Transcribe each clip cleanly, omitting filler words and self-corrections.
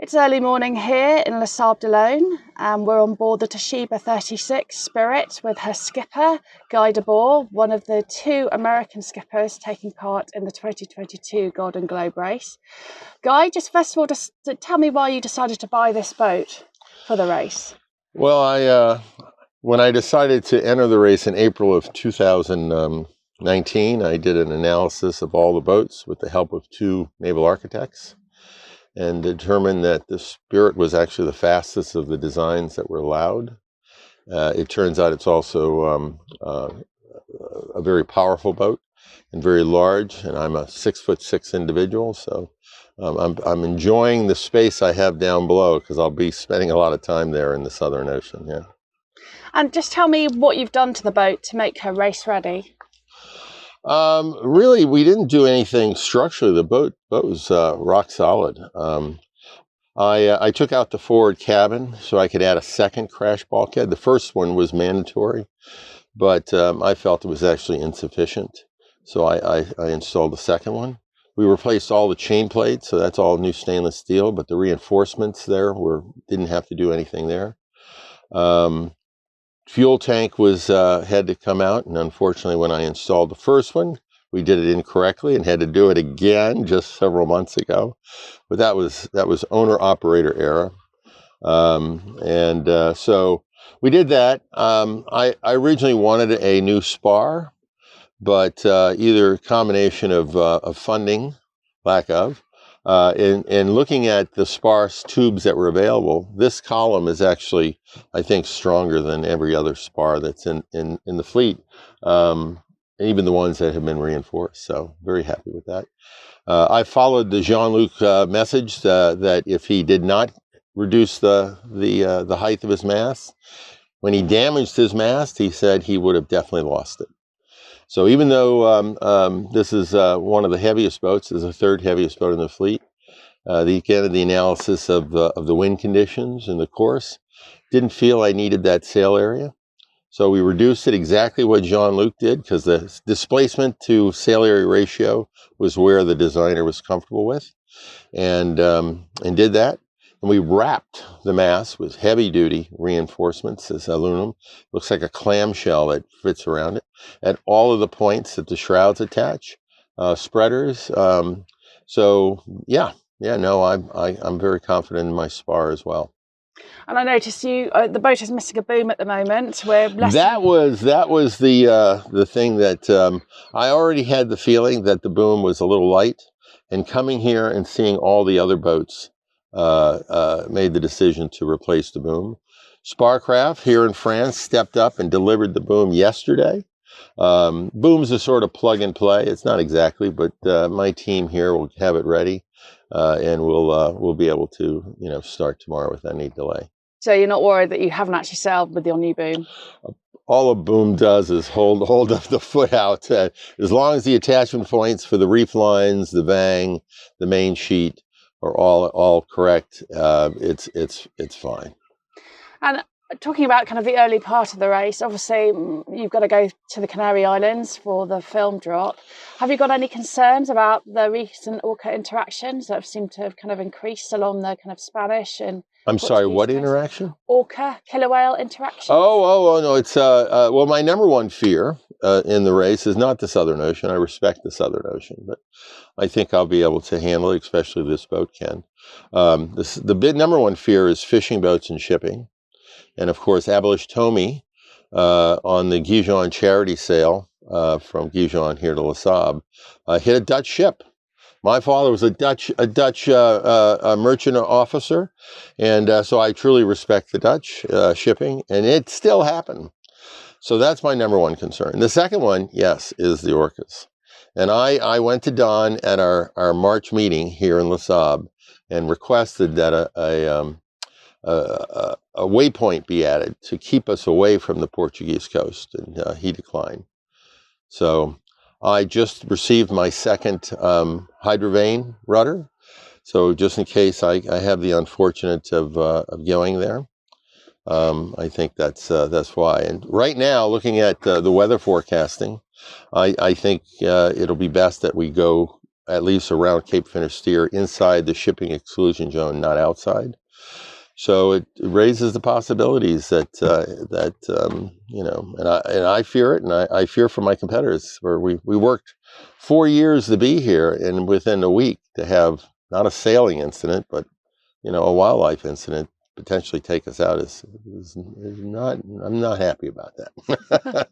It's early morning here in Les Sables d'Olonne, and we're on board the Toshiba 36 Spirit with her skipper, Guy de Boer, one of the 2 American skippers taking part in the 2022 Golden Globe race. Guy, just first of all, just tell me why you decided to buy this boat for the race. Well, when I decided to enter the race in April of 2019, I did an analysis of all the boats with the help of 2 naval architects, and determined that the Spirit was actually the fastest of the designs that were allowed. It turns out it's also a very powerful boat and very large, and I'm a 6'6" individual, so I'm enjoying the space I have down below because I'll be spending a lot of time there in the Southern Ocean. Yeah. And just tell me what you've done to the boat to make her race ready. Really, we didn't do anything structurally. The boat was rock solid. I took out the forward cabin so I could add a second crash bulkhead. The first one was mandatory, but I felt it was actually insufficient. So I installed the second one. We replaced all the chain plates, so that's all new stainless steel, but the reinforcements there didn't have to do anything there. Fuel tank had to come out, and unfortunately when I installed the first one, we did it incorrectly and had to do it again just several months ago. But that was owner-operator error. So we did that. I originally wanted a new spar, but either a combination of funding, lack of, and looking at the sparse tubes that were available, this column is actually, I think, stronger than every other spar that's in the fleet, even the ones that have been reinforced. So very happy with that. I followed the Jean-Luc message that if he did not reduce the height of his mast, when he damaged his mast, he said he would have definitely lost it. So even though this is one of the heaviest boats, is the 3rd heaviest boat in the fleet, the analysis of the wind conditions and the course didn't feel I needed that sail area. So we reduced it exactly what Jean-Luc did, because the displacement to sail area ratio was where the designer was comfortable with, and did that. And we wrapped the mast with heavy-duty reinforcements. This aluminum looks like a clamshell that fits around it at all of the points that the shrouds attach, spreaders. I'm very confident in my spar as well. And I noticed the boat is missing a boom at the moment. That was the thing that I already had the feeling that the boom was a little light, and coming here and seeing all the other boats made the decision to replace the boom. Sparcraft here in France stepped up and delivered the boom yesterday. Boom's a sort of plug and play. It's not exactly, but my team here will have it ready, and we'll be able to start tomorrow without any delay. So you're not worried that you haven't actually sailed with your new boom? All a boom does is hold up the foot out. As long as the attachment points for the reef lines, the vang, the main sheet are all correct, it's fine. And talking about kind of the early part of the race, obviously you've got to go to the Canary Islands for the film drop. Have you got any concerns about the recent orca interactions that have seemed to have kind of increased along the kind of Spanish and I'm sorry, what interaction? Orca, killer whale interaction. Oh, no, it's, well, my number one fear in the race is not the Southern Ocean. I respect the Southern Ocean, but I think I'll be able to handle it, especially this boat can. The big number one fear is fishing boats and shipping. And of course, Abolish Tommy on the Gijon charity sail from Gijon here to Les Sables hit a Dutch ship. My father was a Dutch merchant officer, and so I truly respect the Dutch shipping, and it still happened. So that's my number one concern. The second one, yes, is the orcas. And I went to Don at our March meeting here in Les Sables and requested that a waypoint be added to keep us away from the Portuguese coast, and he declined. So I just received my second hydrovane rudder, so just in case I have the unfortunate of going there, I think that's why. And right now, looking at the weather forecasting, I think it'll be best that we go at least around Cape Finisterre, inside the shipping exclusion zone, not outside. So it raises the possibilities that you know, and I fear it, and I fear for my competitors. Where we worked 4 years to be here, and within a week to have not a sailing incident, but you know, a wildlife incident potentially take us out is not. I'm not happy about that.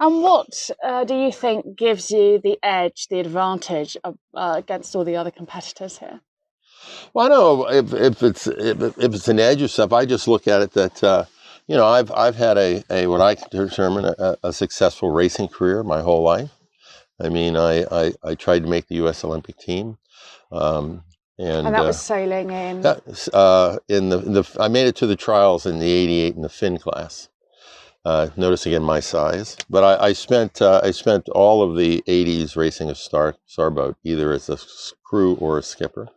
And what do you think gives you the edge, the advantage against all the other competitors here? Well, I know if it's an edge or stuff, I just look at it that you know, I've had a what I determine a successful racing career my whole life. I mean, I tried to make the U.S. Olympic team, And that was sailing in. I made it to the trials in the '88 in the fin class. Notice again my size, but I spent all of the '80s racing a starboat, either as a crew or a skipper.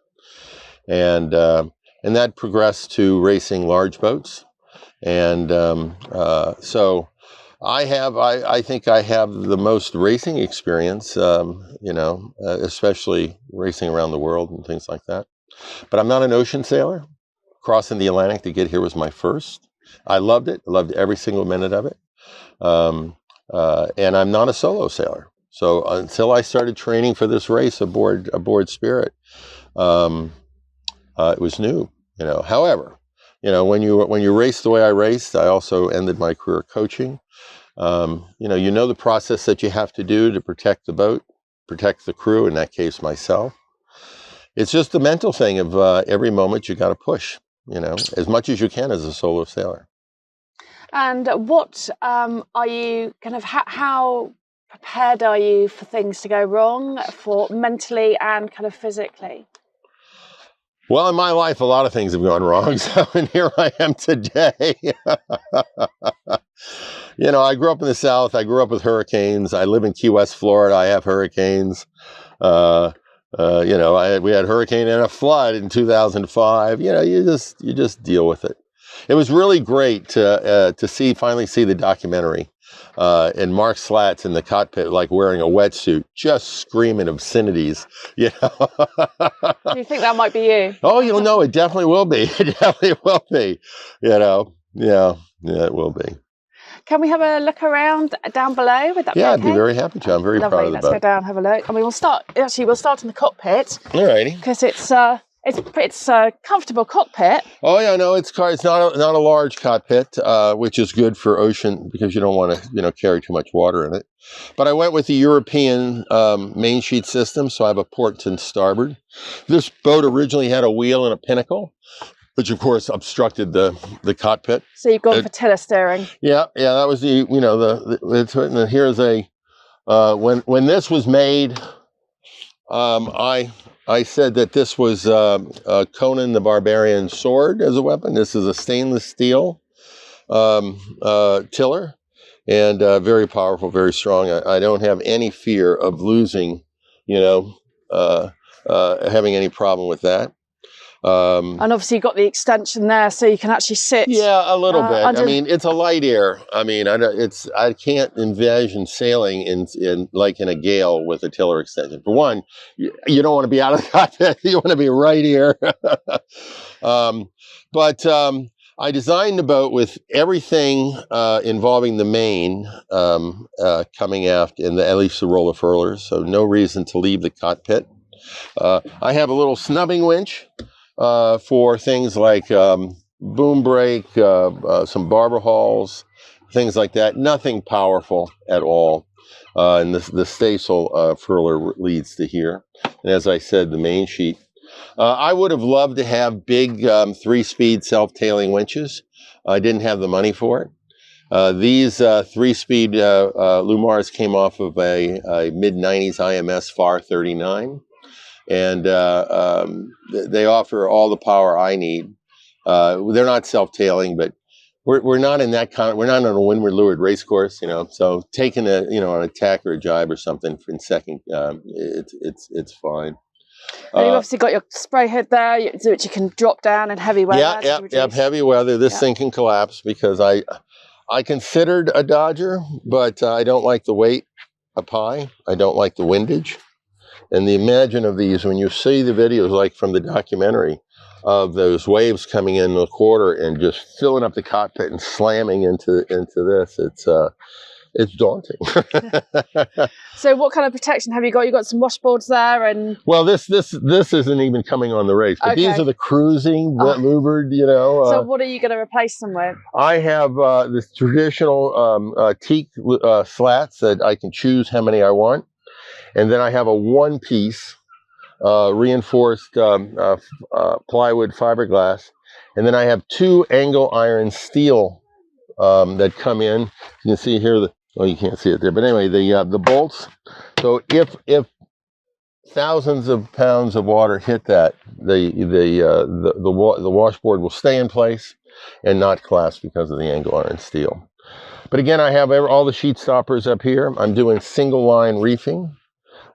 And that progressed to racing large boats, and so I think I have the most racing experience, you know, especially racing around the world and things like that. But I'm not an ocean sailor. Crossing the Atlantic to get here was my first. I loved it. I loved every single minute of it. And I'm not a solo sailor. So until I started training for this race aboard Spirit, it was new, you know. However, you know, when you race the way I raced, I also ended my career coaching. You know the process that you have to do to protect the boat, protect the crew. In that case, myself. It's just the mental thing of every moment you got to push, you know, as much as you can as a solo sailor. And what are you kind of? How prepared are you for things to go wrong, for mentally and kind of physically? Well, in my life, a lot of things have gone wrong. So, and here I am today. You know, I grew up in the South. I grew up with hurricanes. I live in Key West, Florida. I have hurricanes. You know, we had a hurricane and a flood in 2005. You know, you just deal with it. It was really great to finally see the documentary. And Mark Slats in the cockpit, like wearing a wetsuit, just screaming obscenities, you know. Do you think that might be you? Oh, you'll know, it definitely will be. It definitely will be, you know. Yeah, it will be. Can we have a look around down below? Would that be okay? I'd be very happy to. I'm very proud of the boat. Let's go down and have a look. And we will start, actually, we'll start in the cockpit. All righty. Because it's a comfortable cockpit. Oh yeah, no, it's not a large cockpit, which is good for ocean because you don't want to, you know, carry too much water in it. But I went with the European main sheet system, so I have a port and starboard. This boat originally had a wheel and a pinnacle, which of course obstructed the cockpit. So you've gone for tiller steering. Yeah, that was the, you know, here's a when this was made, I said that this was Conan the Barbarian sword as a weapon. This is a stainless steel tiller, and very powerful, very strong. I don't have any fear of losing, you know, having any problem with that. And obviously you've got the extension there, so you can actually sit. Yeah, a little bit. I mean, it's a light air. I mean, I can't envision sailing in like in a gale with a tiller extension. For one, you don't want to be out of the cockpit. You want to be right here. But I designed the boat with everything involving the main coming aft and at least the roller furlers. So no reason to leave the cockpit. I have a little snubbing winch. For things like boom brake, some barber hauls, things like that. Nothing powerful at all. And the staysail furler leads to here. And as I said, the main sheet. I would have loved to have big 3-speed self-tailing winches. I didn't have the money for it. These 3-speed Lumars came off of a mid-90s IMS FAR 39. And they offer all the power I need. They're not self-tailing, but we're not in that we're not on a windward leeward race course, you know. So taking an attack or a jibe or something in second, it's fine. And you've obviously got your spray hood there, which you can drop down in heavy weather. Yeah, heavy weather. This thing can collapse because I considered a Dodger, but I don't like the weight up high. I don't like the windage. And the imagine of these, when you see the videos like from the documentary of those waves coming in the quarter and just filling up the cockpit and slamming into this, it's daunting. So what kind of protection have you got? You got some washboards there, and well, this isn't even coming on the race, but these are the cruising, louvered, you know. So what are you going to replace them with? I have this traditional teak slats that I can choose how many I want, and then I have a one-piece reinforced plywood fiberglass, and then I have 2 angle iron steel that come in. You can see here you can't see it there, but anyway, the bolts. So if thousands of pounds of water hit that, the washboard will stay in place and not collapse because of the angle iron steel. But again, I have all the sheet stoppers up here. I'm doing single line reefing.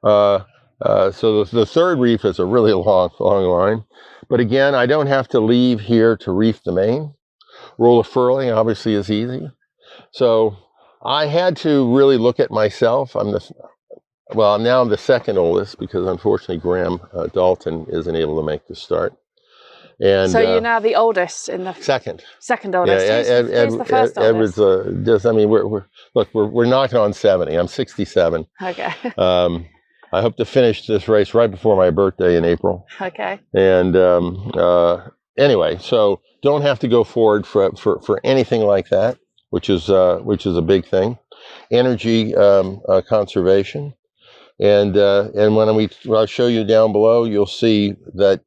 So the third reef is a really long line. But again, I don't have to leave here to reef the main. Roller furling obviously is easy. So I had to really look at myself. I'm now the second oldest because unfortunately Graham Dalton isn't able to make the start. And so you're now the oldest in the second oldest. Yeah, who's the first Edward's oldest? I mean, we're knocking on 70. I'm 67. Okay. I hope to finish this race right before my birthday in April. Okay. And anyway, so don't have to go forward for anything like that, which is a big thing. Energy conservation, and when I'll show you down below, you'll see that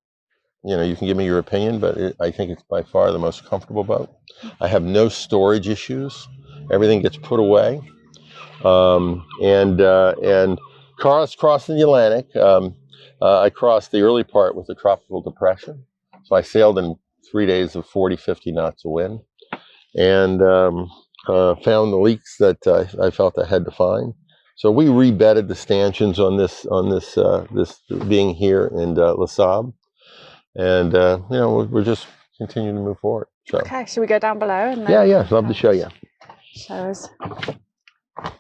you can give me your opinion, but I think it's by far the most comfortable boat. I have no storage issues. Everything gets put away, and crossing the Atlantic. I crossed the early part with the tropical depression, so I sailed in 3 days of 40, 50 knots of wind, and found the leaks that I felt I had to find. So we rebedded the stanchions on this being here in Les Sables, and we're just continuing to move forward. So. Okay, should we go down below? And then I'd love to show you. Show us.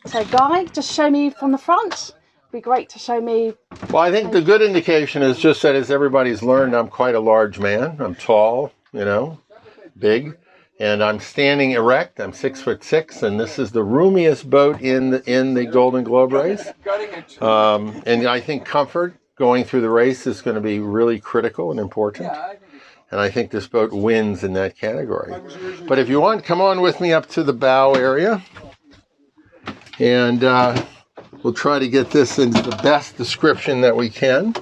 So Guy, just show me from the front. It'd be great to show me. Well, I think the good indication is just that, as everybody's learned, I'm quite a large man. I'm tall, big. And I'm standing erect. I'm 6'6", and this is the roomiest boat in the Golden Globe race. And I think comfort going through the race is going to be really critical and important. And I think this boat wins in that category. But if you want, come on with me up to the bow area, and we'll try to get this into the best description that we can.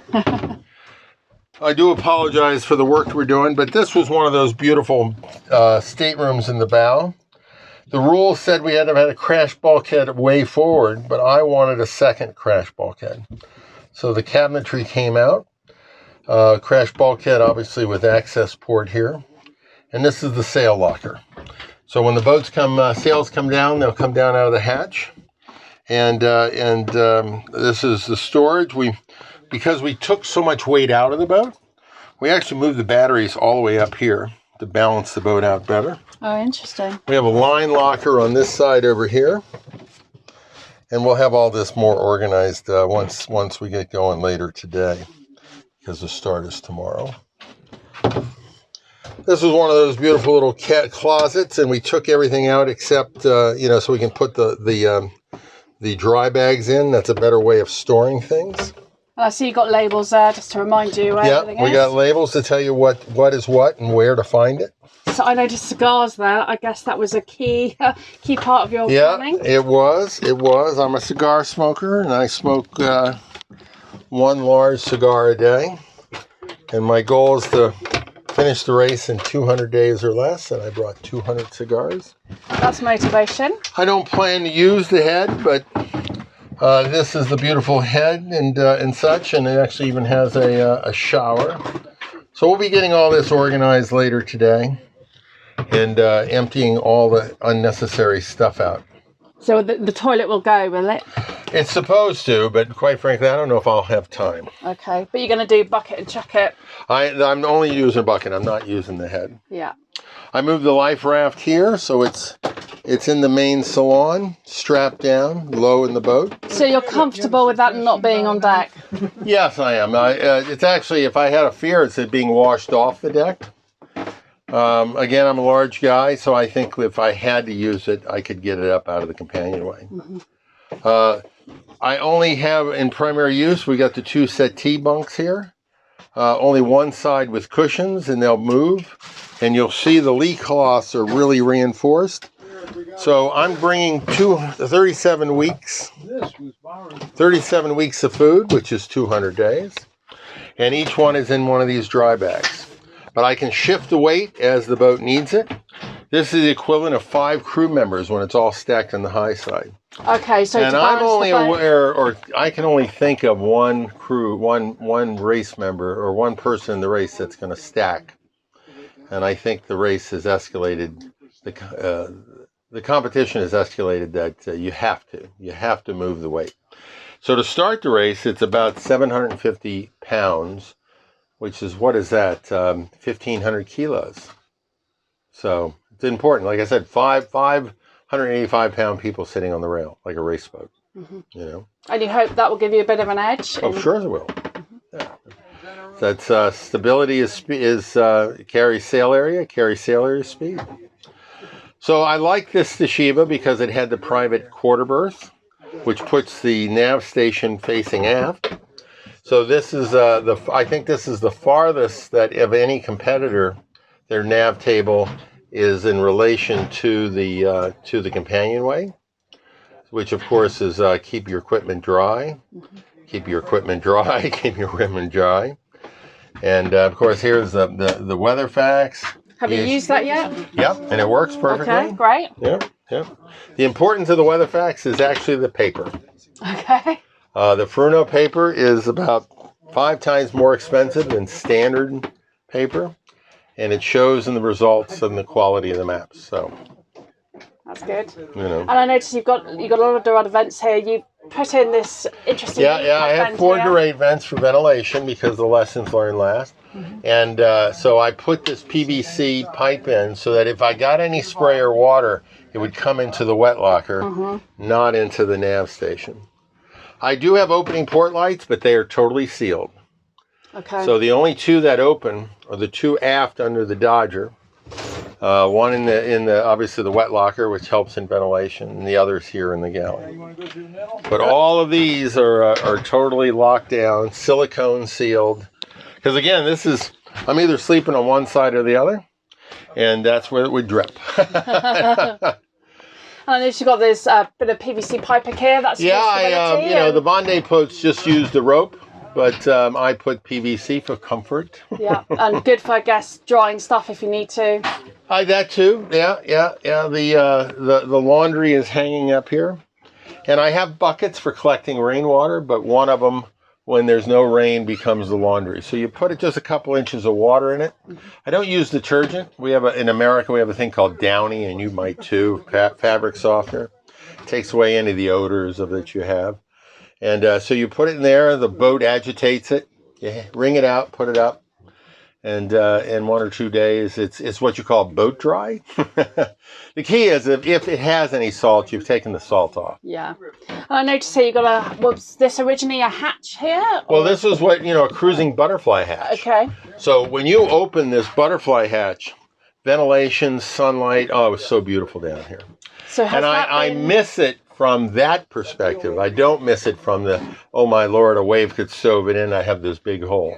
I do apologize for the work we're doing, but this was one of those beautiful staterooms in the bow. The rules said we had to have a crash bulkhead way forward, but I wanted a second crash bulkhead. So the cabinetry came out. Crash bulkhead, obviously, with access port here. And this is the sail locker. So when the boats sails come down, they'll come down out of the hatch. And this is the storage. Because we took so much weight out of the boat, we actually moved the batteries all the way up here to balance the boat out better. Oh, interesting. We have a line locker on this side over here, and we'll have all this more organized once we get going later today, because the start is tomorrow. This is one of those beautiful little closets, and we took everything out except so we can put the dry bags in. That's a better way of storing things. I see you got labels there just to remind you where everything is. Yeah, we got labels to tell you what is what and where to find it. So I noticed cigars there. I guess that was a key part of your planning. Yeah, it was. I'm a cigar smoker, and I smoke one large cigar a day. And my goal is to finish the race in 200 days or less, and I brought 200 cigars. That's motivation. I don't plan to use the head, but this is the beautiful head and such, and it actually even has a shower. So we'll be getting all this organized later today and emptying all the unnecessary stuff out. So the toilet will go, will it? It's supposed to, but quite frankly, I don't know if I'll have time. Okay, but you're going to do bucket and chuck it? I'm only using bucket. I'm not using the head. Yeah. I moved the life raft here, so it's in the main salon, strapped down, low in the boat. So you're comfortable with that not being on deck? Yes, I am. It's actually, if I had a fear, it's it being washed off the deck. Again, I'm a large guy, so I think if I had to use it, I could get it up out of the companionway. I only have, in primary use, we got the 2 settee bunks here. Only one side with cushions, and they'll move. And you'll see the lee cloths are really reinforced. So I'm bringing 37 weeks of food, which is 200 days. And each one is in one of these dry bags. But I can shift the weight as the boat needs it. This is the equivalent of 5 crew members when it's all stacked on the high side. Okay, so and I'm only aware, or I can only think of one crew, one race member, or one person in the race that's going to stack. And I think the race has escalated. The competition has escalated that you have to move the weight. So to start the race, it's about 750 pounds, which is, what is that? 1,500 kilos. So it's important. Like I said, 585-pound people sitting on the rail like a race boat. You know. And you hope that will give you a bit of an edge. Oh, sure it will. Yeah. That's stability is carry sail area speed. So I like this Toshiba because it had the private quarter berth, which puts the nav station facing aft. So this is I think this is the farthest that of any competitor their nav table is in relation to the companionway, which of course is keep your equipment dry, keep your equipment dry, keep your equipment dry. And of course, here's the weather facts. Have you used that yet? Yep, and it works perfectly. Okay, great. Yep. The importance of the weather facts is actually the paper. Okay. The Fruno paper is about 5 times more expensive than standard paper, and it shows in the results and the quality of the maps. So that's good. You know. And I noticed you've got a lot of other vents here. You put in this interesting. Yeah. I have 4 Durate vents for ventilation because the lessons learned last. And so I put this PVC pipe in so that if I got any spray or water, it would come into the wet locker, not into the nav station. I do have opening port lights, but they are totally sealed. Okay. So the only 2 that open are the 2 aft under the Dodger. One in the obviously the wet locker, which helps in ventilation, and the others here in the galley. But all of these are totally locked down, silicone sealed. Because again, I'm either sleeping on one side or the other, and that's where it would drip. I noticed you've got this bit of PVC piping here. That's the Bondi boats just use the rope. But I put PVC for comfort. Yeah, and good for, I guess, drying stuff if you need to. That too. Yeah. The laundry is hanging up here. And I have buckets for collecting rainwater, but one of them, when there's no rain, becomes the laundry. So you put just a couple inches of water in it. I don't use detergent. In America, we have a thing called Downy, and you might too, fabric softener. It takes away any of the odors that you have. And so you put it in there, the boat agitates it, you wring it out, put it up, and in 1 or 2 days, it's what you call boat dry. The key is if it has any salt, you've taken the salt off. Yeah. I noticed here you got was this originally a hatch here? Well, this was a cruising butterfly hatch. Okay. So when you open this butterfly hatch, ventilation, sunlight, it was so beautiful down here. So I miss it from that perspective. I don't miss it from oh my Lord, a wave could stove it in. I have this big hole.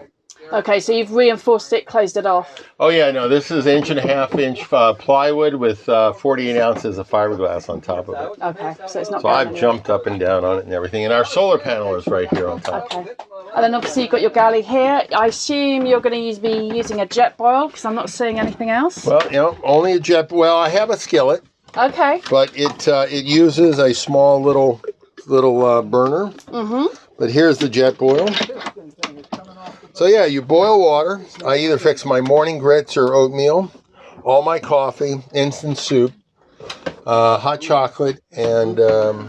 Okay, so you've reinforced it, closed it off. Oh yeah, no, this is 1.5-inch plywood with 48 ounces of fiberglass on top of it. Okay, so it's not. So I've jumped up and down on it and everything. And our solar panel is right here on top. Okay. And then obviously you've got your galley here. I assume you're going to be using a jet boil because I'm not seeing anything else. Well, only a jet. Well, I have a skillet. Okay. But it uses a small little burner. But here's the jet boil. So yeah, you boil water. I either fix my morning grits or oatmeal, all my coffee, instant soup, hot chocolate, and I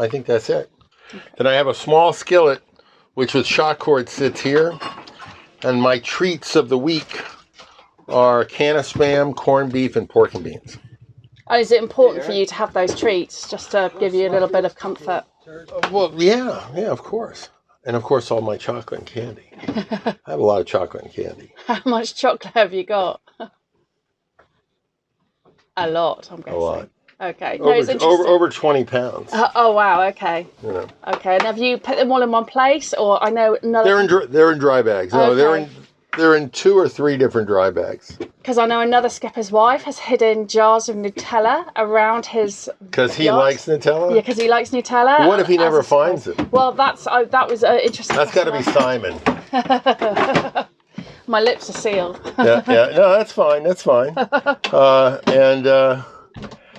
think that's it. Then I have a small skillet, which with shot cord sits here, and my treats of the week are a can of Spam, corned beef, and pork and beans. And is it important for you to have those treats just to give you a little bit of comfort? Well, yeah, of course. And of course, all my chocolate and candy. I have a lot of chocolate and candy. How much chocolate have you got? A lot, I'm guessing. A lot. Okay. No, it's over 20 pounds. Oh wow. Okay. You know. Okay. And have you put them all in one place, or I know another? They're in dry bags. No, Okay. they're in 2 or 3 different dry bags. Because I know another skipper's wife has hidden jars of Nutella around his. Because he yacht. likes Nutella. Yeah, because he likes Nutella. What if he never finds it? Well, that was interesting. That's got to be Simon. My lips are sealed. Yeah. No, that's fine. That's fine.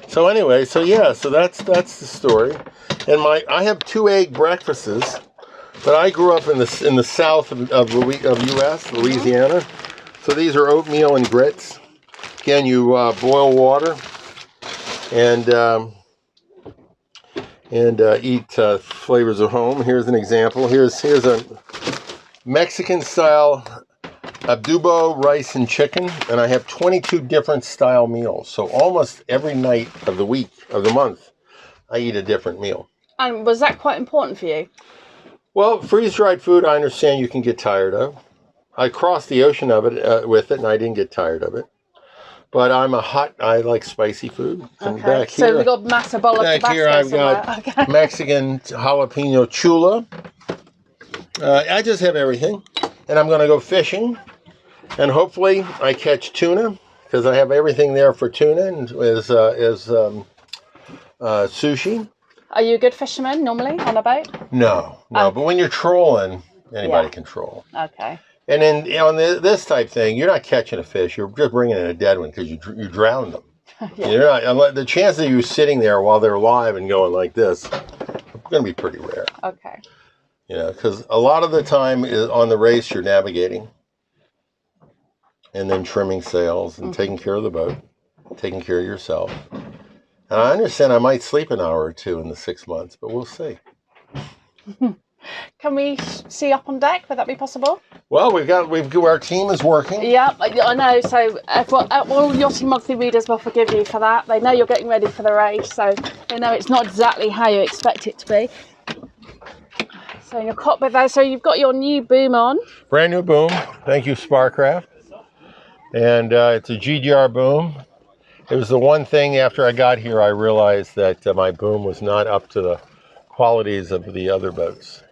So anyway, so that's the story. And I have 2 egg breakfasts, but I grew up in the south of U.S., Louisiana. So these are oatmeal and grits. Again, you boil water and eat flavors of home. Here's an example. Here's a Mexican style adobo, rice, and chicken, and I have 22 different style meals. So almost every night of the week, of the month, I eat a different meal. And was that quite important for you? Well, freeze-dried food, I understand you can get tired of. I crossed the ocean with it, and I didn't get tired of it. But I like spicy food. And okay. back here, so we got massive bowl of Tabasco. Back here, I've got Mexican jalapeno chula. I just have everything. And I'm going to go fishing. And hopefully I catch tuna, because I have everything there for tuna and is sushi. Are you a good fisherman normally on a boat? No. But when you're trolling, anybody can troll. Okay. And then on this type thing, you're not catching a fish; you're just bringing in a dead one because you drowned them. Yeah. You're not. The chance of you sitting there while they're alive and going like this is going to be pretty rare. Okay. Because a lot of the time on the race you're navigating. And then trimming sails and taking care of the boat, taking care of yourself. And I understand I might sleep an hour or 2 in the 6 months, but we'll see. Can we see up on deck? Would that be possible? Well, our team is working. Yeah, I know. So all Yachting Monthly readers will forgive you for that. They know you're getting ready for the race, so they know it's not exactly how you expect it to be. So in your cockpit there, so you've got your new boom on. Brand new boom. Thank you, Sparcraft. And it's a GGR boom. It was the one thing after I got here I realized that my boom was not up to the qualities of the other boats.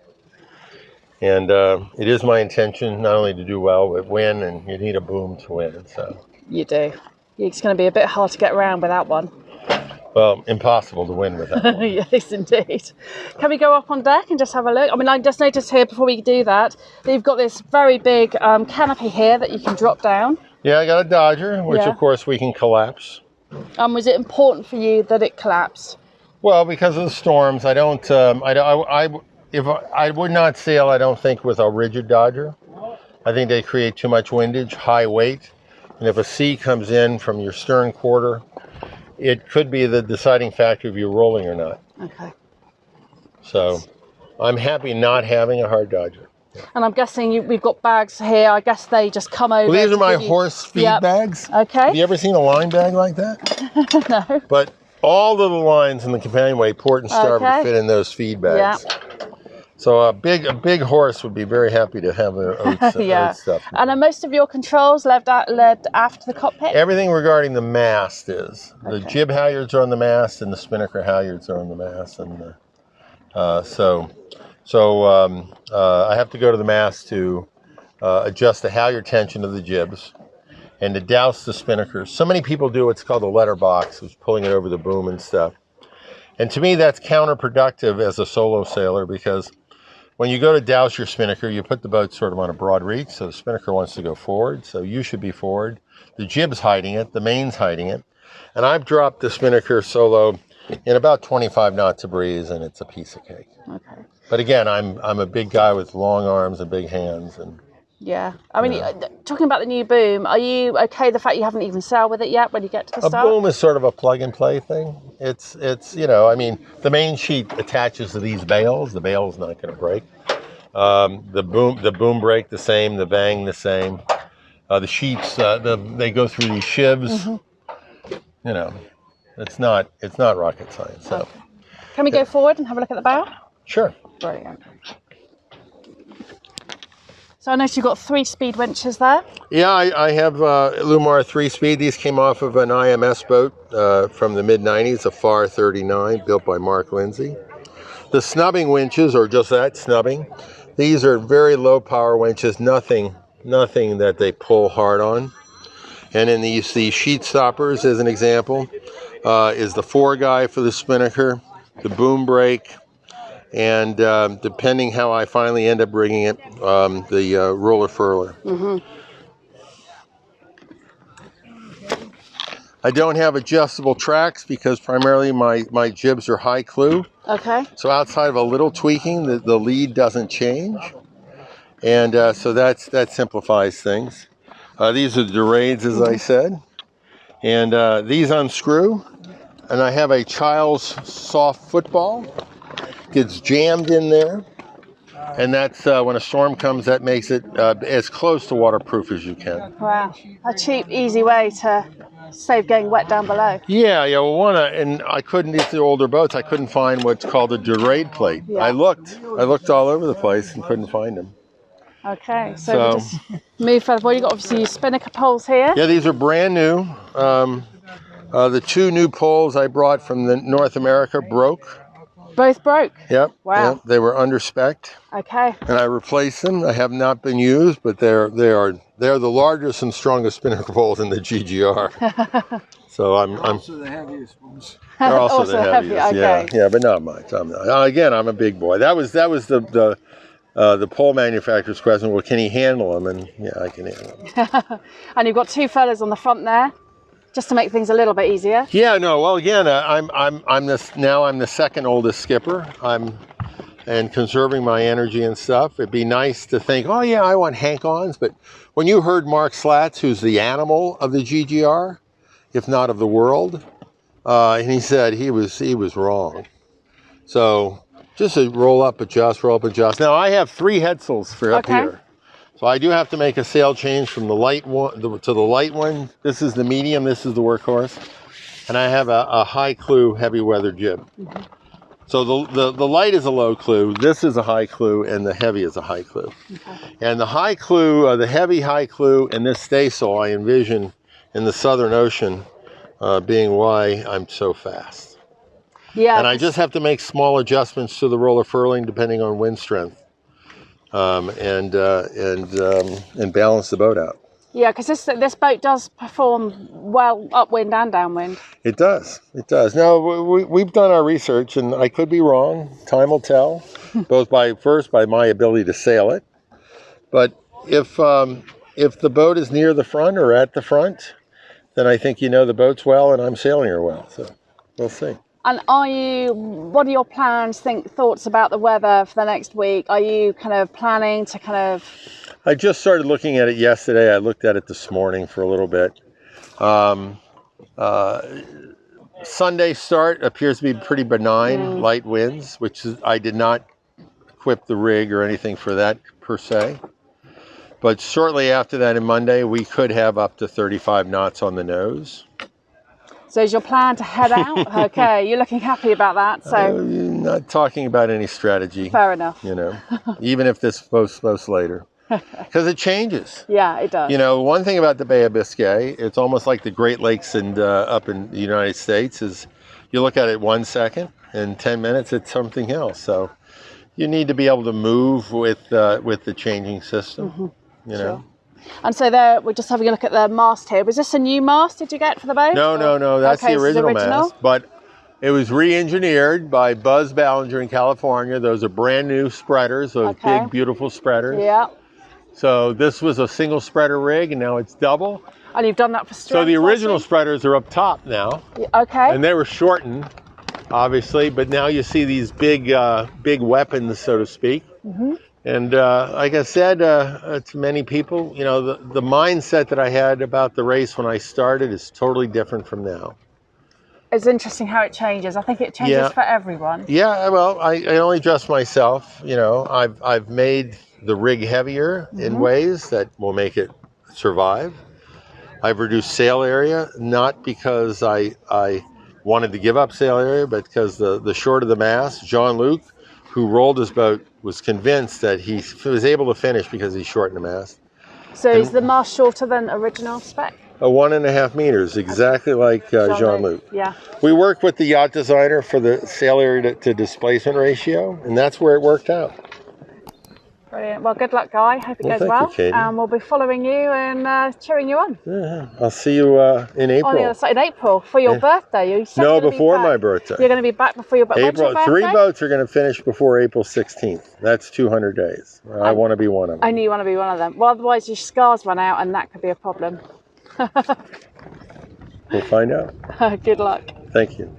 And it is my intention not only to do well, but win, and you need a boom to win. So you do. It's going to be a bit hard to get around without one. Well, impossible to win without one. Yes, indeed. Can we go up on deck and just have a look? I mean, I just noticed here before we do that, you've got this very big canopy here that you can drop down. Yeah, I got a Dodger, which of course we can collapse. Was it important for you that it collapsed? Well, because of the storms, I don't. If I would not sail, I don't think with a rigid Dodger. I think they create too much windage, high weight, and if a sea comes in from your stern quarter, it could be the deciding factor of you rolling or not. Okay. So, I'm happy not having a hard Dodger. And I'm guessing we've got bags here. I guess they just come over. Well, these are my horse feed bags. Okay. Have you ever seen a line bag like that? No. But all of the lines in the companionway, port and starboard, fit in those feed bags. Yeah. So a big horse would be very happy to have their oat stuff. And are most of your controls led after the cockpit? Everything regarding the mast is. The jib halyards are on the mast, and the spinnaker halyards are on the mast, and I have to go to the mast to adjust the halyard tension of the jibs and to douse the spinnakers. So many people do what's called a letterbox, which is pulling it over the boom and stuff. And to me, that's counterproductive as a solo sailor, because when you go to douse your spinnaker, you put the boat sort of on a broad reach, so the spinnaker wants to go forward, so you should be forward. The jib's hiding it, the main's hiding it, and I've dropped the spinnaker solo in about 25 knots of breeze, and it's a piece of cake. Okay. But again, I'm a big guy with long arms and big hands, and I mean, talking about the new boom, are you okay the fact you haven't even sailed with it yet when you get to the start? A boom is sort of a plug and play thing. It's I mean, the main sheet attaches to these bales. The bale's not going to break. The boom brake the same, the bang the same. The sheets, they go through these shivs. You know, it's not rocket science. So, can we go forward and have a look at the bow? Sure. Brilliant. So I noticed you've got 3-speed winches there. Yeah, I have Lumar 3-speed. These came off of an IMS boat from the mid-90s, a FAR 39, built by Mark Lindsay. The snubbing winches are just that, snubbing. These are very low power winches, nothing that they pull hard on. And then you see sheet stoppers as an example, is the 4-guy for the spinnaker, the boom brake, and depending how I finally end up rigging it, the roller furler. I don't have adjustable tracks because primarily my jibs are high clue. Okay. So outside of a little tweaking, the lead doesn't change. And so that simplifies things. These are the Dorades, as I said. And these unscrew. And I have a child's soft football. Gets jammed in there. And that's when a storm comes, that makes it as close to waterproof as you can. Wow. A cheap, easy way to save getting wet down below. Yeah. Well, and I couldn't, these are older boats, I couldn't find what's called a Dorade plate. Yeah. I looked all over the place and couldn't find them. Okay, so we'll just move further. Well, you've got obviously your spinnaker poles here. Yeah, these are brand new. The 2 new poles I brought from North America broke. Both broke? Yep. Wow. Yep, they were under spec'd. Okay. And I replaced them. They have not been used, but they're the largest and strongest spinnaker poles in the GGR. So I'm also the heaviest ones. They're also the heaviest. Okay. Yeah, but not much. I'm not. Again, I'm a big boy. That was the pole manufacturer's question. Well, can he handle them? And yeah, I can handle them. And you've got 2 furlers on the front there, just to make things a little bit easier. Yeah. No. Well, again, I'm the second oldest skipper. And conserving my energy and stuff. It'd be nice to think, oh yeah, I want Hank-ons. But when you heard Mark Slats, who's the animal of the GGR, if not of the world, and he said he was wrong. So. Just a roll up, adjust. Now I have 3 headsails for up here. So I do have to make a sail change from the light one to the light one. This is the medium, this is the workhorse. And I have a high clue heavy weather jib. So the light is a low clue, this is a high clue, and the heavy is a high clue. And the high clue, the heavy high clue, and this staysail I envision in the Southern Ocean being why I'm so fast. Yeah, and I just have to make small adjustments to the roller furling depending on wind strength, and balance the boat out. Yeah, because this boat does perform well upwind and downwind. It does. Now we've done our research, and I could be wrong. Time will tell. Both by my ability to sail it, but if the boat is near the front or at the front, then I think the boat's well, and I'm sailing her well. So we'll see. And what are your plans, thoughts about the weather for the next week? Are you kind of planning to I just started looking at it yesterday. I looked at it this morning for a little bit. Sunday start appears to be pretty benign, light winds, which I did not equip the rig or anything for that per se. But shortly after that, on Monday, we could have up to 35 knots on the nose. So is your plan to head out? Okay, you're looking happy about that. So not talking about any strategy. Fair enough. Even if this posts later, because it changes. Yeah, it does. One thing about the Bay of Biscay, it's almost like the Great Lakes and up in the United States is, you look at it 1 second, in 10 minutes it's something else. So you need to be able to move with the changing system. Sure. And so we're just having a look at the mast here. Was this a new mast did you get for the boat? No. That's the original mast. But it was re-engineered by Buzz Ballinger in California. Those are brand new spreaders, those big, beautiful spreaders. Yeah. So this was a single spreader rig, and now it's double. And you've done that for strength? So the original spreaders are up top now. Okay. And they were shortened, obviously, but now you see these big weapons, so to speak. And like I said to many people, the mindset that I had about the race when I started is totally different from now. It's interesting how it changes. I think it changes for everyone. Yeah, well, I only dress myself. I've made the rig heavier in ways that will make it survive. I've reduced sail area, not because I wanted to give up sail area, but because the shorter the mast, Jean-Luc, who rolled his boat, was convinced that he was able to finish because he shortened the mast. So is the mast shorter than original spec? A 1.5 meters, exactly like Jean-Luc. Yeah. We worked with the yacht designer for the sail area to displacement ratio, and that's where it worked out. Brilliant. Well, good luck, Guy. Hope it goes Thank well. you, Katy. And we'll be following you and cheering you on. Yeah, I'll see you in April. On the other side, in April, for your birthday. You said No, you're gonna before be my birthday. You're going to be back before your birthday. April. 3 boats are going to finish before April 16th. That's 200 days. I want to be one of them. I knew you want to be one of them. Well, otherwise your scars run out and that could be a problem. We'll find out. Good luck. Thank you.